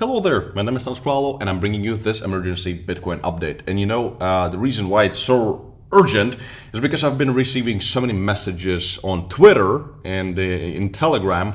Hello there, my name is Kralo, and I'm bringing you this emergency Bitcoin update. And the reason why it's so urgent is because I've been receiving so many messages on Twitter and in Telegram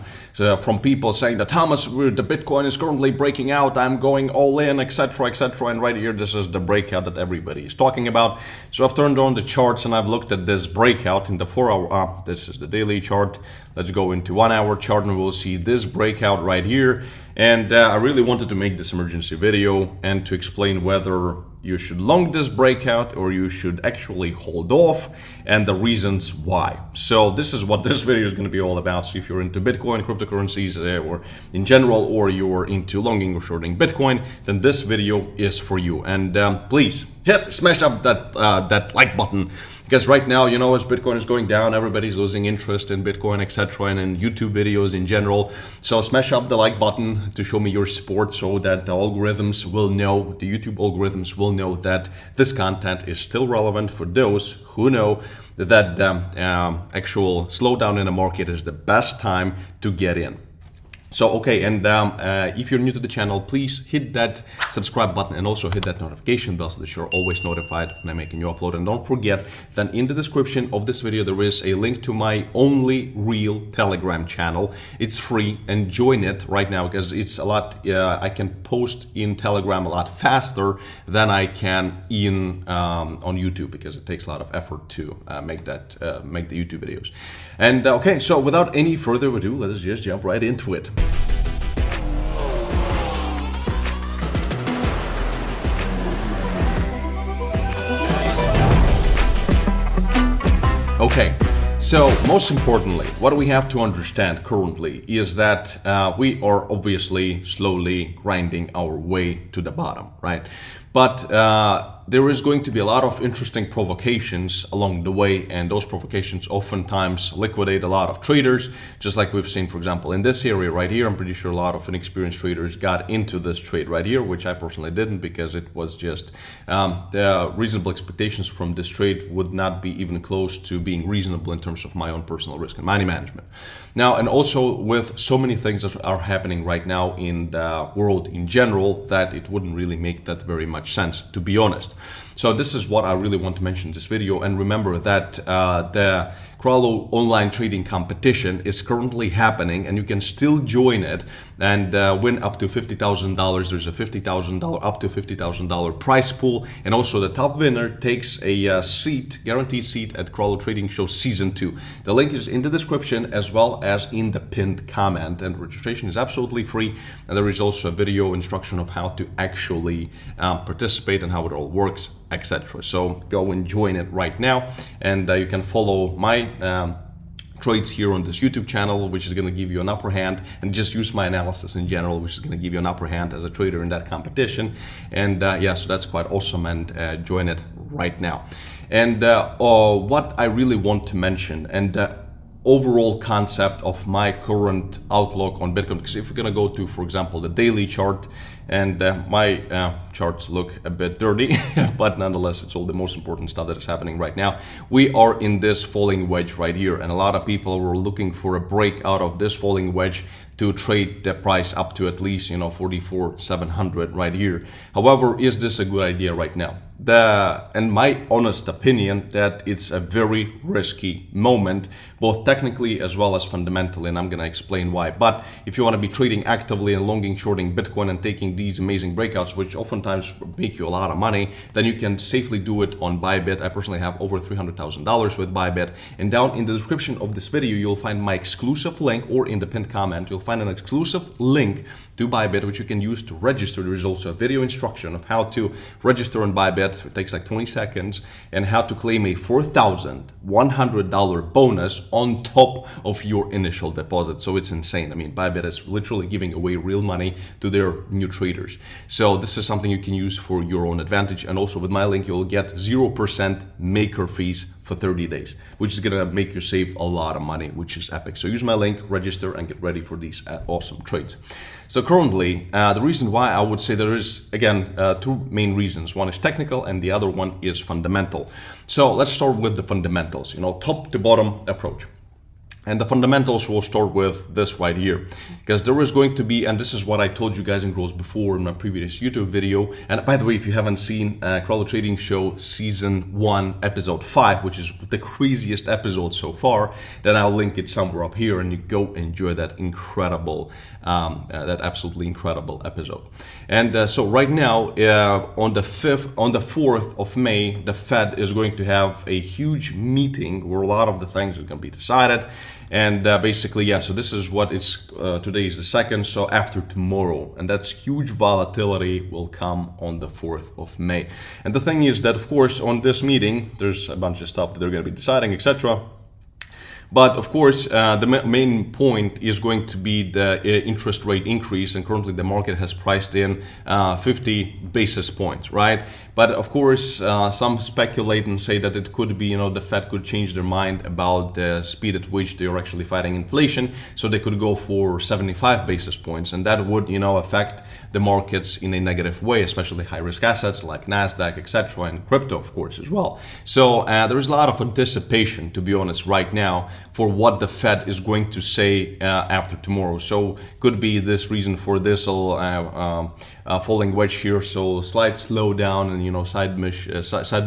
from people saying that Thomas, the Bitcoin is currently breaking out, I'm going all in, etc, etc. And right here, this is the breakout that everybody is talking about. So I've turned on the charts and I've looked at this breakout in the 4-hour. This is the daily chart. Let's go into 1-hour chart and we'll see this breakout right here. And I really wanted to make this emergency video and to explain whether you should long this breakout or you should actually hold off and the reasons why. So this is what this video is going to be all about. So if you're into Bitcoin, cryptocurrencies, or in general, or you're into longing or shorting Bitcoin, then this video is for you. And please smash up that like button, because right now, as Bitcoin is going down, everybody's losing interest in Bitcoin, etc., and in YouTube videos in general. So smash up the like button to show me your support, so that the algorithms will know, the YouTube algorithms will know that this content is still relevant for those who know that actual slowdown in the market is the best time to get in. So, okay, and if you're new to the channel, please hit that subscribe button and also hit that notification bell so that you're always notified when I make a new upload. And don't forget that in the description of this video, there is a link to my only real Telegram channel. It's free, and join it right now because it's a lot, I can post in Telegram a lot faster than I can on YouTube, because it takes a lot of effort to make the YouTube videos. And okay, so without any further ado, let's just jump right into it. Okay, so most importantly, what we have to understand currently is that we are obviously slowly grinding our way to the bottom, right? But there is going to be a lot of interesting provocations along the way, and those provocations oftentimes liquidate a lot of traders, just like we've seen, for example, in this area right here. I'm pretty sure a lot of inexperienced traders got into this trade right here, which I personally didn't, because it was just the reasonable expectations from this trade would not be even close to being reasonable in terms of my own personal risk and money management. Now, and also with so many things that are happening right now in the world in general, that it wouldn't really make that very much sense, to be honest. So this is what I really want to mention in this video. And remember that the Kralo online trading competition is currently happening, and you can still join it and win up to $50,000. There's a $50,000 up to $50,000 prize pool, and also the top winner takes a guaranteed seat at Kralo Trading Show Season 2. The link is in the description as well as in the pinned comment, and registration is absolutely free. And there is also a video instruction of how to actually participate and how it all works, etc. So go and join it right now, and you can follow my trades here on this YouTube channel, which is going to give you an upper hand, and just use my analysis in general, which is going to give you an upper hand as a trader in that competition. And yeah, so that's quite awesome, and join it right now. And what I really want to mention, and the overall concept of my current outlook on Bitcoin, because if we're going to go to, for example, the daily chart, and my charts look a bit dirty, but nonetheless, it's all the most important stuff that is happening right now. We are in this falling wedge right here, and a lot of people were looking for a break out of this falling wedge to trade the price up to at least 44,700 right here. However, is this a good idea right now? In my honest opinion, that it's a very risky moment, both technically as well as fundamentally, and I'm going to explain why. But if you want to be trading actively and longing, shorting Bitcoin and taking these amazing breakouts, which oftentimes make you a lot of money, then you can safely do it on Bybit. I personally have over $300,000 with Bybit, and down in the description of this video, you'll find my exclusive link, or in the pinned comment, you'll find an exclusive link to Bybit, which you can use to register. There is also a video instruction of how to register on Bybit. It takes like 20 seconds, and how to claim a $4,100 bonus on top of your initial deposit. So it's insane. I mean, Bybit is literally giving away real money to their new traders. So this is something you can use for your own advantage. And also with my link, you'll get 0% maker fees for 30 days, which is gonna make you save a lot of money, which is epic. So use my link, register, and get ready for these awesome trades. So currently, the reason why I would say there is, again, two main reasons. One is technical and the other one is fundamental. So let's start with the fundamentals, top to bottom approach. And the fundamentals will start with this right here, because there is going to be, and this is what I told you guys in Growth before in my previous YouTube video. And by the way, if you haven't seen Crowley Trading Show Season 1, Episode 5, which is the craziest episode so far, then I'll link it somewhere up here and you go enjoy that incredible, that absolutely incredible episode. And so right now, on the 4th of May, the Fed is going to have a huge meeting where a lot of the things are going to be decided. And basically, yeah, so this is what it's, today is the 2nd, so after tomorrow. And that's huge volatility will come on the 4th of May. And the thing is that, of course, on this meeting, there's a bunch of stuff that they're going to be deciding, etc. But of course, the main point is going to be the interest rate increase, and currently the market has priced in 50 basis points, right? But of course, some speculate and say that it could be, the Fed could change their mind about the speed at which they are actually fighting inflation, so they could go for 75 basis points, and that would, affect the markets in a negative way, especially high-risk assets like Nasdaq, etc., and crypto, of course, as well. So there is a lot of anticipation, to be honest, right now, for what the Fed is going to say after tomorrow. So could be this reason for this falling wedge here, so slight slowdown and side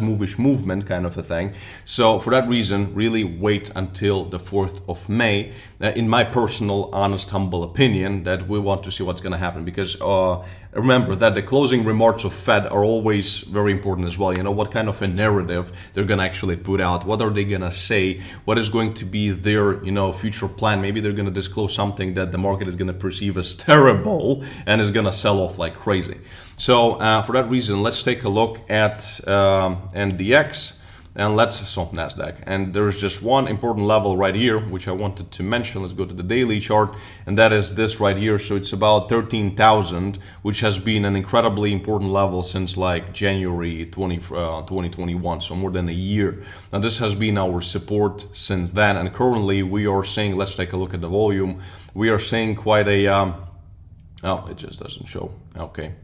move-ish movement kind of a thing. So for that reason, really wait until the 4th of May. In my personal, honest, humble opinion, that we want to see what's going to happen, because remember that the closing remarks of Fed are always very important as well. What kind of a narrative they're going to actually put out, what are they going to say, what is going to be their future plan. Maybe they're going to disclose something that the market is going to perceive as terrible and is going to sell off like crazy. So for that reason, let's take a look at NDX. And Nasdaq. And there's just one important level right here, which I wanted to mention. Let's go to the daily chart, and that is this right here. So it's about 13,000, which has been an incredibly important level since like January 2021, so more than a year. Now this has been our support since then, and currently we are seeing, let's take a look at the volume. We are seeing quite a, oh, it just doesn't show. Okay.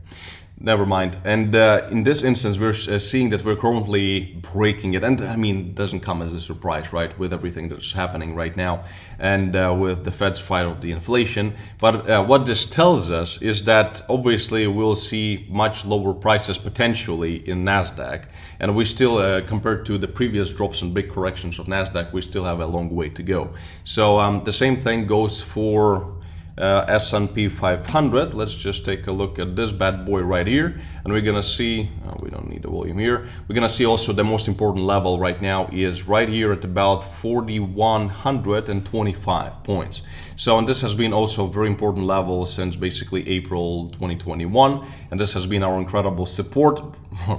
Never mind. And in this instance, we're seeing that we're currently breaking it. And I mean, it doesn't come as a surprise, right, with everything that's happening right now and with the Fed's fight of the inflation. But what this tells us is that obviously we'll see much lower prices potentially in Nasdaq. And we still, compared to the previous drops and big corrections of Nasdaq, we still have a long way to go. So the same thing goes for S&P 500. Let's just take a look at this bad boy right here, and we're gonna see, we don't need the volume here, we're gonna see also the most important level right now is right here at about 4,125 points. So, and this has been also a very important level since basically April 2021, and this has been our incredible support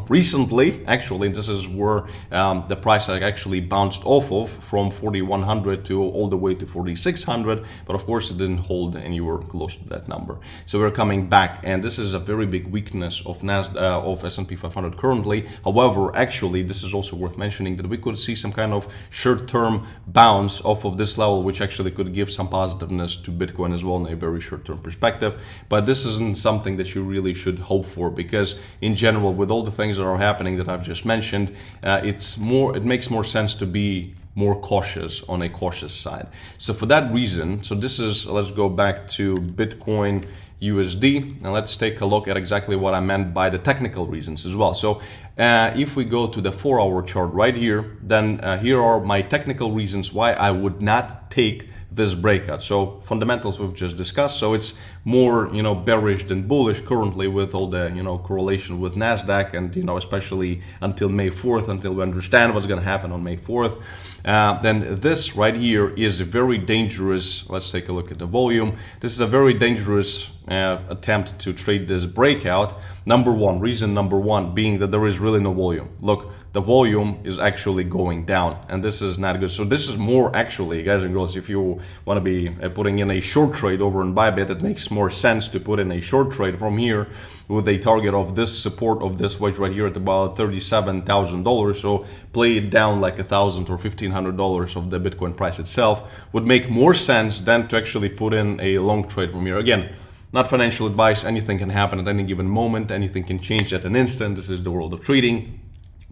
recently. Actually, this is where the price actually bounced off of, from 4,100 to all the way to 4,600, but of course it didn't hold anywhere close to that number. So we're coming back, and this is a very big weakness of of S&P 500 currently. However, actually, this is also worth mentioning that we could see some kind of short-term bounce off of this level, which actually could give some positiveness to Bitcoin as well in a very short-term perspective. But this isn't something that you really should hope for, because in general, with all the things that are happening that I've just mentioned, it makes more sense to be more cautious, on a cautious side. So for that reason, so this is, let's go back to Bitcoin USD, and let's take a look at exactly what I meant by the technical reasons as well. So if we go to the 4-hour chart right here, then here are my technical reasons why I would not take this breakout. So fundamentals we've just discussed. So it's more, bearish than bullish currently, with all the, correlation with Nasdaq, and, especially until May 4th, until we understand what's going to happen on May 4th. Then this right here is a very dangerous, let's take a look at the volume. This is a very dangerous attempt to trade this breakout. Reason number one being that there is really no volume. Look, the volume is actually going down, and this is not good. So this is more, actually, guys and girls, if you want to be putting in a short trade over in Bybit, it makes more sense to put in a short trade from here with a target of this support of this wedge right here at about $37,000. So play it down like $1,000 or $1,500 of the Bitcoin price itself would make more sense than to actually put in a long trade from here. Again, not financial advice. Anything can happen at any given moment. Anything can change at an instant. This is the world of trading.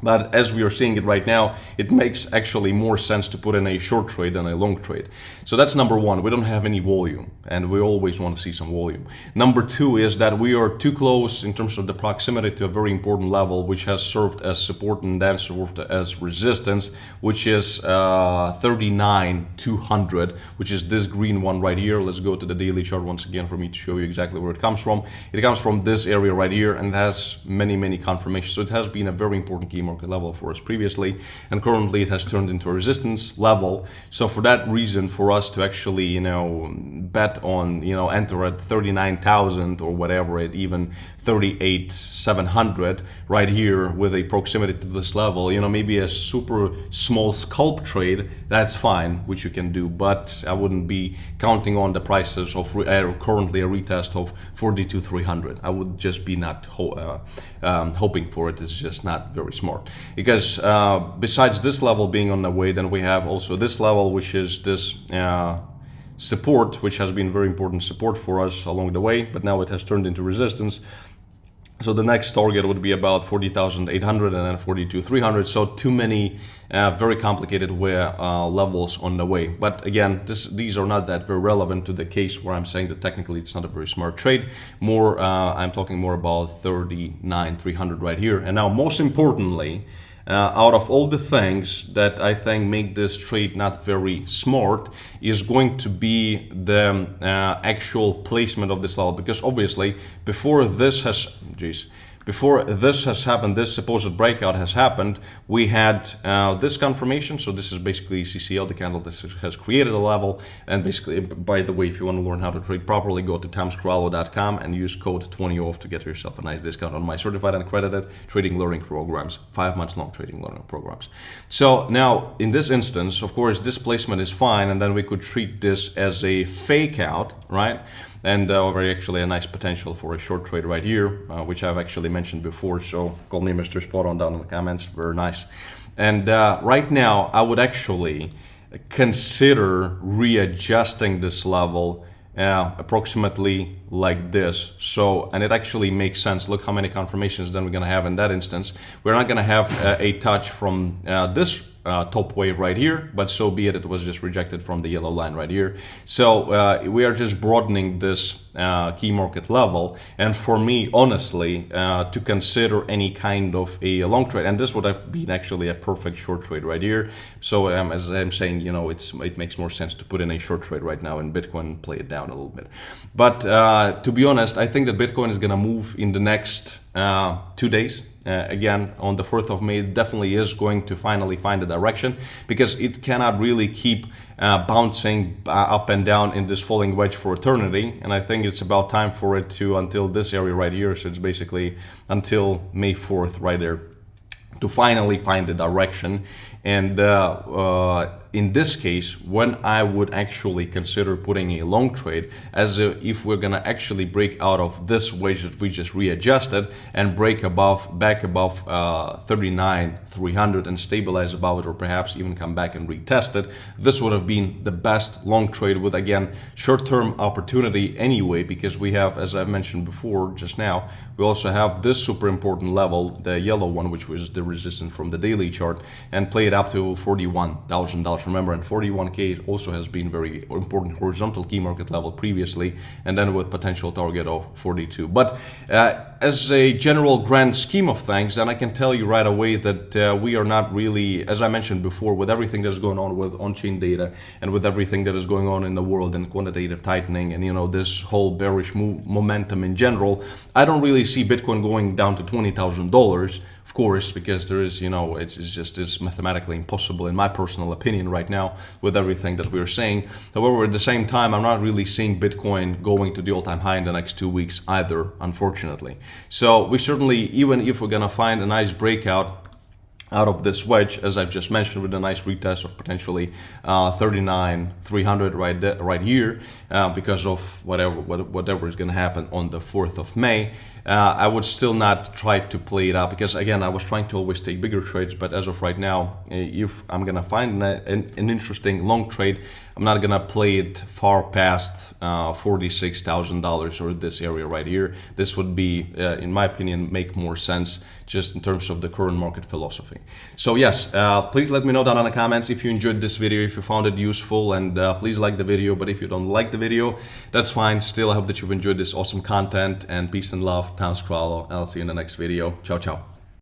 But as we are seeing it right now, it makes actually more sense to put in a short trade than a long trade. So that's number one. We don't have any volume, and we always want to see some volume. Number two is that we are too close in terms of the proximity to a very important level, which has served as support and then served as resistance, which is 39,200, which is this green one right here. Let's go to the daily chart once again for me to show you exactly where it comes from. It comes from this area right here, and it has many confirmations. So it has been a very important key market level for us previously, and currently it has turned into a resistance level. So for that reason, for us to actually bet on enter at 39,000 or whatever, at even 38,700 right here with a proximity to this level, maybe a super small scalp trade, that's fine, which you can do, but I wouldn't be counting on the prices of currently a retest of 42,300. I would just be not hoping for it. It's just not very smart, because besides this level being on the way, then we have also this level, which is this support, which has been very important support for us along the way, but now it has turned into resistance. So the next target would be about 40,800 and then 42,300. So too many very complicated levels on the way. But again, these are not that very relevant to the case where I'm saying that technically it's not a very smart trade. More, I'm talking more about 39,300 right here. And now, most importantly, out of all the things that I think make this trade not very smart is going to be the actual placement of this level, because obviously before this has happened, this supposed breakout has happened, we had this confirmation. So this is basically CCL, the candle that has created a level. And basically, by the way, if you want to learn how to trade properly, go to tomscorallo.com and use code 20OFF to get yourself a nice discount on my certified and accredited trading learning programs, 5 months long trading learning programs. So now in this instance, of course, this placement is fine, and then we could treat this as a fake out, right? And very actually a nice potential for a short trade right here, which I've actually mentioned before. So call me Mr. Spot On down in the comments. Very nice. And right now, I would actually consider readjusting this level approximately like this. So, and it actually makes sense. Look how many confirmations then we're going to have in that instance. We're not going to have a touch from this top wave right here, but so be it. It was just rejected from the yellow line right here. So we are just broadening this key market level, and for me, honestly, to consider any kind of a long trade, and this would have been actually a perfect short trade right here. So as I'm saying, it makes more sense to put in a short trade right now in Bitcoin and play it down a little bit. But to be honest, I think that Bitcoin is gonna move in the next 2 days. Again, on the 4th of May, it definitely is going to finally find a direction, because it cannot really keep bouncing up and down in this falling wedge for eternity. And I think it's about time for it to, until this area right here, so it's basically until May 4th right there, to finally find the direction. And in this case, when I would actually consider putting a long trade, as if we're gonna actually break out of this wedge that we just readjusted and break back above 39,300 and stabilize above it, or perhaps even come back and retest it. This would have been the best long trade with, again, short-term opportunity anyway, because we have, as I mentioned before just now, we also have this super important level, the yellow one, which was the resistance from the daily chart, and play it up to $41,000. Remember, and 41K also has been very important horizontal key market level previously, and then with potential target of 42. But as a general grand scheme of things, then I can tell you right away that we are not really, as I mentioned before, with everything that's going on with on-chain data and with everything that is going on in the world and quantitative tightening and this whole bearish momentum in general, I don't really see Bitcoin going down to $20,000. Of course, because there is, it's mathematically impossible in my personal opinion right now with everything that we're saying. However, at the same time, I'm not really seeing Bitcoin going to the all-time high in the next 2 weeks either, unfortunately. So we certainly, even if we're gonna find a nice breakout out of this wedge, as I've just mentioned, with a nice retest of potentially 39,300 right here, because of whatever is going to happen on the 4th of May. I would still not try to play it out, because again, I was trying to always take bigger trades, but as of right now, if I'm going to find an interesting long trade, I'm not going to play it far past $46,000 or this area right here. This would be, in my opinion, make more sense just in terms of the current market philosophy. So yes, please let me know down in the comments if you enjoyed this video, if you found it useful, and please like the video. But if you don't like the video, that's fine. Still, I hope that you've enjoyed this awesome content, and peace and love. Tom Scrollo, and I'll see you in the next video. Ciao, ciao.